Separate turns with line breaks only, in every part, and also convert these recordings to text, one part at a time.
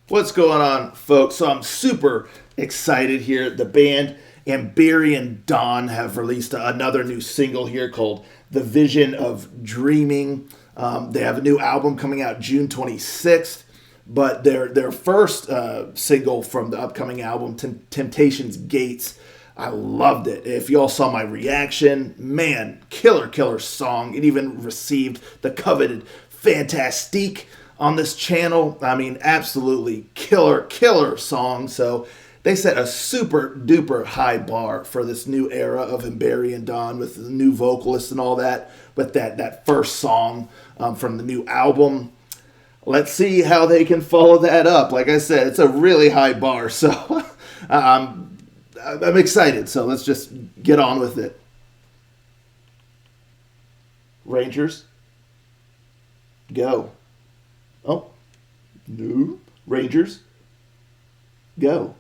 What's going on, folks? So I'm super excited here. The band Amberian Dawn have released another new single here called The Vision of Dreaming. They have a new album coming out June 26th, but their first single from the upcoming album, Temptation's Gates, I loved it. If y'all saw my reaction, man, killer song. It even received the coveted Fantastique on this channel. I mean, absolutely killer song. So they set a super duper high bar for this new era of Amberian Dawn with the new vocalist and all that. But that first song from the new album, let's see how they can follow that up. Like I said, it's a really high bar. So I'm excited. So let's just get on with it. Rangers, go. Oh, no. Rangers, go.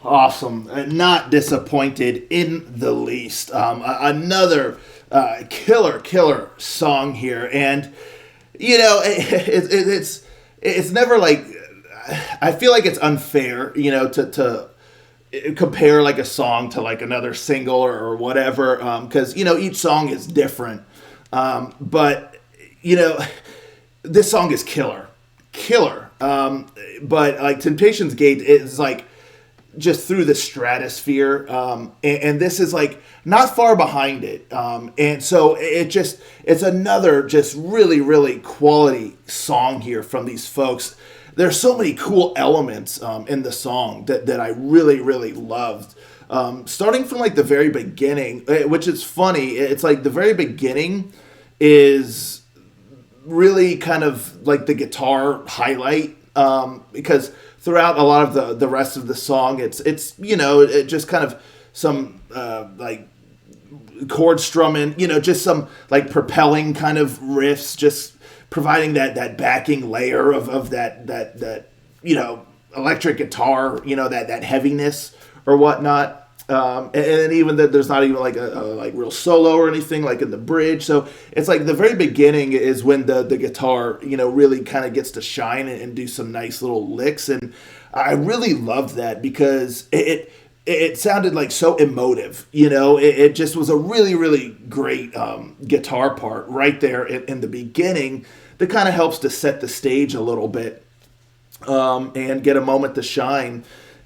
Awesome. Not disappointed in the least. Another killer song here. And, you know, it's never like, I feel like it's unfair, to compare like a song to like another single or whatever, because each song is different. But this song is killer. But like Temptations Gate is like just through the stratosphere, and this is like not far behind it, and so it's another just really really quality song here from these folks. There's so many cool elements in the song that I really really loved, starting from like the very beginning, which is funny. It's like the very beginning is really kind of like the guitar highlight, because throughout a lot of the rest of the song, it's it just kind of some like chord strumming, just some like propelling kind of riffs, just providing that backing layer of that electric guitar, that heaviness or whatnot. And even that there's not even like a like real solo or anything like in the bridge. So it's like the very beginning is when the guitar, really kind of gets to shine and do some nice little licks. And I really loved that because it sounded like so emotive, it just was a really, really great guitar part right there in the beginning that kind of helps to set the stage a little bit, and get a moment to shine.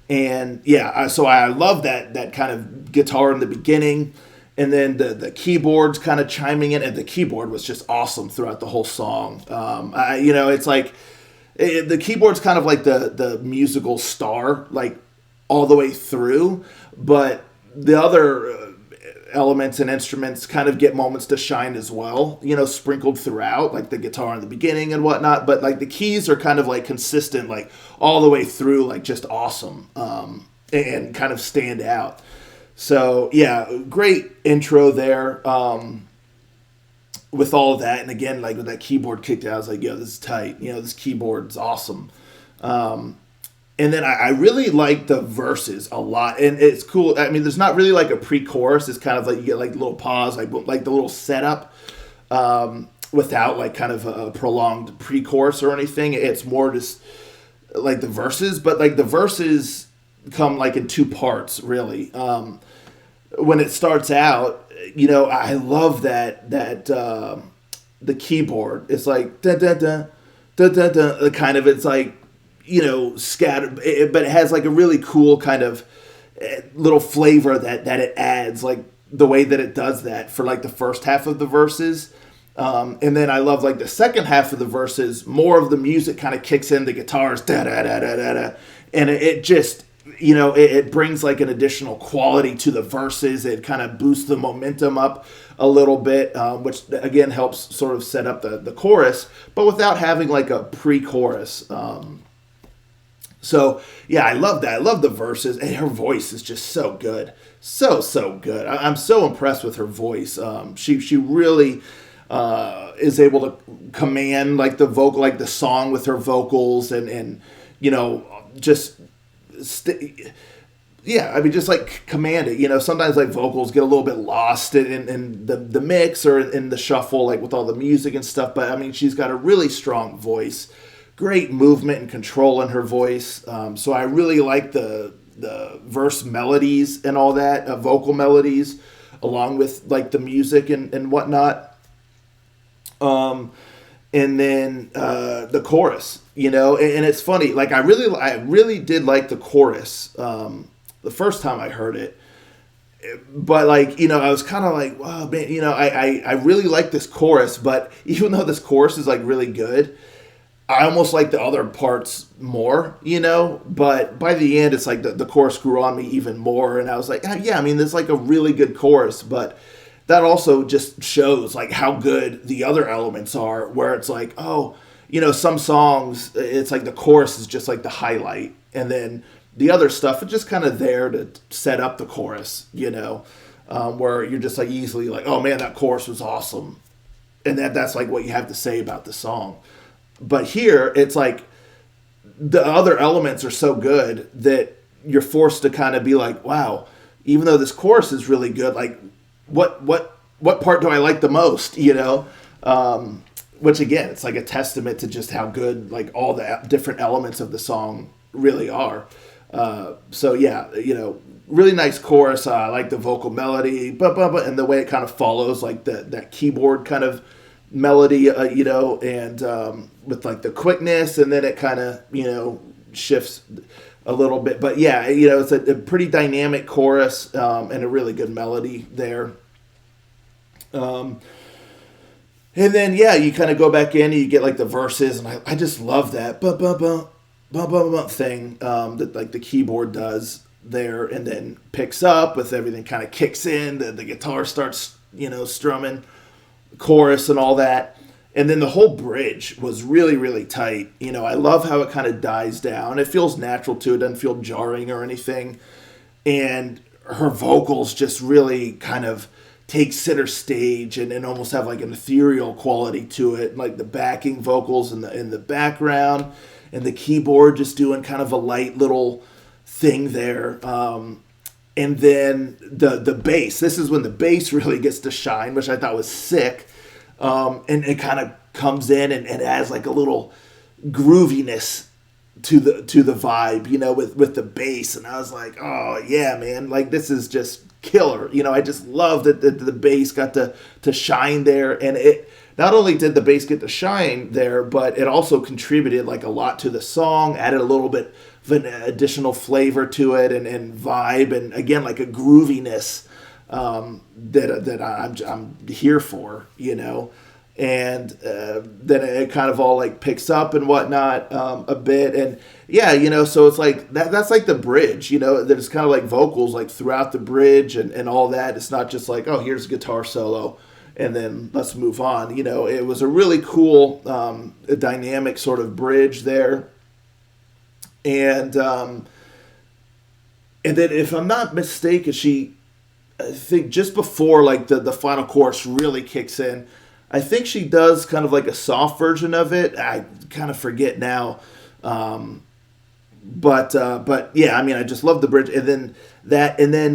And so I love that kind of guitar in the beginning, and then the keyboards kind of chiming in, and the keyboard was just awesome throughout the whole song. It's like the keyboard's kind of like the musical star, like all the way through, but the other elements and instruments kind of get moments to shine as well, sprinkled throughout, like the guitar in the beginning and whatnot. But like the keys are kind of like consistent, like all the way through, like just awesome, and kind of stand out. So great intro there, with all of that. And again, like with that keyboard kicked out, I was like, yo, this is tight. This keyboard's awesome. And then I really like the verses a lot, and it's cool. I mean, there's not really like a pre-chorus. It's kind of like you get like a little pause, like the little setup, without like kind of a prolonged pre-chorus or anything. It's more just like the verses, but like the verses come like in two parts, really. When it starts out, I love that the keyboard is like da da da da da da. Kind of, it's like, scattered, but it has like a really cool kind of little flavor that it adds, like the way that it does that for like the first half of the verses. And then I love like the second half of the verses, more of the music kind of kicks in, the guitars, da da da da da da. And it just, it brings like an additional quality to the verses. It kind of boosts the momentum up a little bit, which again helps sort of set up the chorus, but without having like a pre-chorus. So I love that. I love the verses, and her voice is just so good, so good. I'm so impressed with her voice. She really is able to command like the vocal, like the song with her vocals, and just just like command it. Sometimes like vocals get a little bit lost in the mix or in the shuffle, like with all the music and stuff. But I mean, she's got a really strong voice. Great movement and control in her voice. So I really like the verse melodies and all that, vocal melodies, along with like the music and whatnot. And then the chorus, and it's funny. Like I really did like the chorus the first time I heard it. But like, I was kind of like, wow, man, I really like this chorus. But even though this chorus is like really good, I almost like the other parts more, but by the end, it's like the chorus grew on me even more. And I was like, yeah, I mean, there's like a really good chorus, but that also just shows like how good the other elements are, where it's like, oh, some songs, it's like the chorus is just like the highlight. And then the other stuff is just kind of there to set up the chorus, where you're just like easily like, oh man, that chorus was awesome. And that's like what you have to say about the song. But here, it's like the other elements are so good that you're forced to kind of be like, wow, even though this chorus is really good, like what part do I like the most, which again, it's like a testament to just how good like all the different elements of the song really are. So yeah, really nice chorus. I like the vocal melody, and the way it kind of follows like that keyboard kind of melody, and with like the quickness, and then it kind of shifts a little bit. But yeah, it's a pretty dynamic chorus, and a really good melody there. And then yeah, you kind of go back in and you get like the verses, and I just love that thing that like the keyboard does there, and then picks up with everything kind of kicks in, the guitar starts strumming, chorus and all that. And then the whole bridge was really, really tight. I love how it kind of dies down. It feels natural to it, doesn't feel jarring or anything. And her vocals just really kind of take center stage and almost have like an ethereal quality to it. Like the backing vocals in the background, and the keyboard just doing kind of a light little thing there. And then the bass. This is when the bass really gets to shine, which I thought was sick. And it kind of comes in and adds like a little grooviness to the vibe, with the bass. And I was like, oh yeah, man, like this is just killer. I just love that the bass got to shine there. And it not only did the bass get to shine there, but it also contributed like a lot to the song, added a little bit of an additional flavor to it and vibe, and again like a grooviness that I'm here for, and then it kind of all like picks up and whatnot a bit, and yeah, so it's like that's like the bridge, there's kind of like vocals like throughout the bridge and all that. It's not just like, oh, here's a guitar solo and then let's move on. It was a really cool dynamic sort of bridge there, and then if I'm not mistaken, I think just before like the final chorus really kicks in, I think she does kind of like a soft version of it. I kind of forget now. But yeah, I mean, I just love the bridge, and then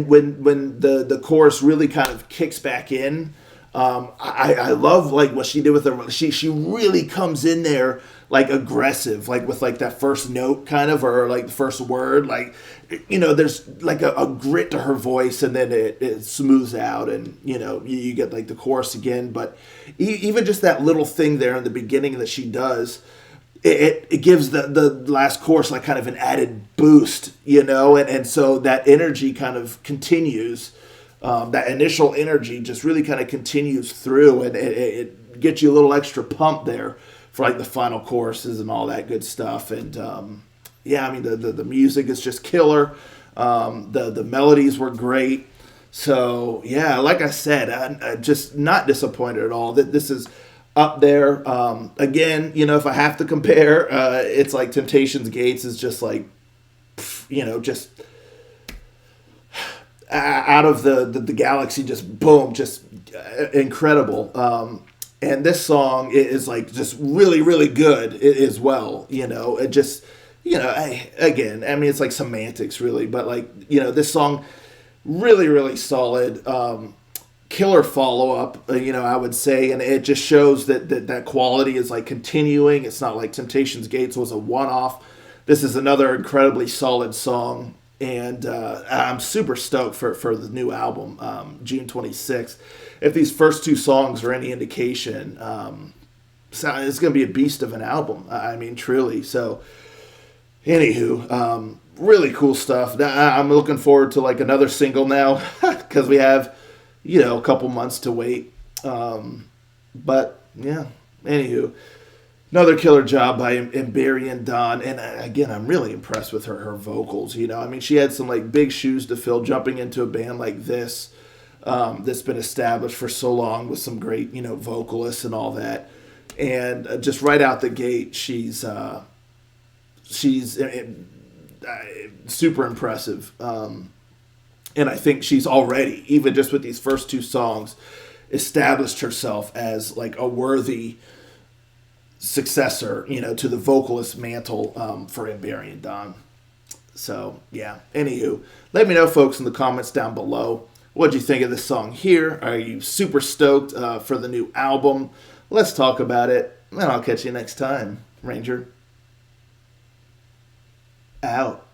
when the chorus really kind of kicks back in, I love like what she did with her. She really comes in there like aggressive, like with like that first note kind of, or like the first word, like there's like a grit to her voice, and then it smooths out, and you get like the chorus again. But even just that little thing there in the beginning that she does, it gives the last chorus like kind of an added boost, and so that energy kind of continues. That initial energy just really kind of continues through, and it gets you a little extra pump there for like the final choruses and all that good stuff. And yeah, I mean the music is just killer. The melodies were great. So yeah, like I said, I'm just not disappointed at all. That this is up there. Again, if I have to compare, it's like Temptations Gates is just like, just out of the galaxy, just boom, just incredible. And this song is like just really, really good as well. It just, again, I mean, it's like semantics really, but like, this song really, really solid. Killer follow-up, I would say, and it just shows that quality is like continuing. It's not like Temptations Gates was a one-off. This is another incredibly solid song, and I'm super stoked for the new album, June 26th. If these first two songs are any indication, it's going to be a beast of an album. I mean, truly. So, anywho, really cool stuff. I'm looking forward to like another single now because we have a couple months to wait. But yeah, anywho, another killer job by Amberian Dawn. And again, I'm really impressed with her vocals. I mean, she had some like big shoes to fill jumping into a band like this, that's been established for so long with some great, vocalists and all that. And just right out the gate, she's super impressive. And I think she's already, even just with these first two songs, established herself as like a worthy successor, to the vocalist mantle for Amberian Dawn. So, yeah. Anywho, let me know, folks, in the comments down below. What'd you think of this song here? Are you super stoked for the new album? Let's talk about it. And I'll catch you next time, Ranger. Out.